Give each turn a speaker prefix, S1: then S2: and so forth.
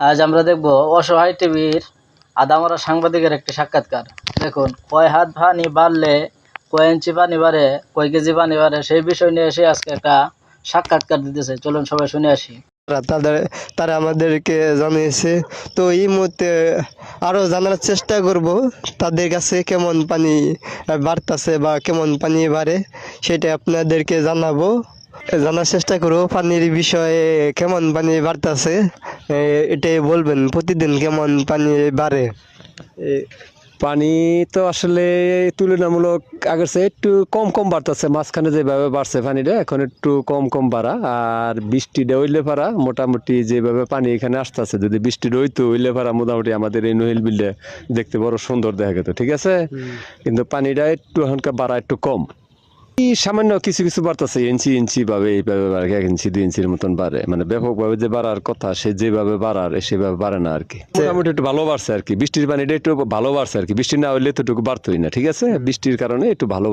S1: আজ আমরা দেখব অসহায় টিভির আদামরা সাংবাদিকের একটি সাক্ষাৎকার। দেখুন, কয় হাত পানি বাড়লে কয় ইঞ্চি পানি বাড়ে, কয় কেজি পানি বাড়ে, সেই বিষয় নিয়ে এসে আজকে একটা সাক্ষাৎকার দিতেছে। চলুন সবাই শুনে আসি।
S2: তারা আমাদেরকে জানিয়েছে, তো এই মুহূর্তে আরো জানার চেষ্টা করব তাদের কাছে কেমন পানি বাড়তেছে বা কেমন পানি বাড়ে, সেটা আপনাদেরকে জানার চেষ্টা করব। পানির বিষয়ে কেমন পানি বাড়তেছে এটাই বলবেন, প্রতিদিন কেমন পানি বাড়ে।
S3: পানি তো আসলে তুলনামূলক আগের চেয়ে একটু কম কম বাড়তেছে। মাঝখানে যেভাবে বাড়ছে পানিটা এখন একটু কম কম বাড়া, আর বৃষ্টিটা হইলে পারা মোটামুটি যেভাবে পানি এখানে আসতেছে, যদি বৃষ্টিটা হইতো হইলে পারা মোটামুটি আমাদের এই নহিল বিলটা দেখতে বড় সুন্দর দেখা যেত, ঠিক আছে। কিন্তু পানিটা একটু এখনকার বাড়া একটু কম, সামান্য কিছু কিছু বাড়তেছে, ইঞ্চি ইঞ্চি ভাবে এইভাবে বাড়ে, 1 ইঞ্চি 2 ইঞ্চির মতন বাড়ে, মানে ব্যাপকভাবে যে বাড়ার কথা সে যেভাবে বাড়ার সেভাবে বাড়ে না আর কি। মোটামুটি একটু ভালো বাড়ছে আর কি, বৃষ্টির পানিটা একটু ভালো বাড়ছে আর কি। বৃষ্টি না হইলে এতটুকু বাড়তোই না, ঠিক আছে। বৃষ্টির কারণে একটু ভালো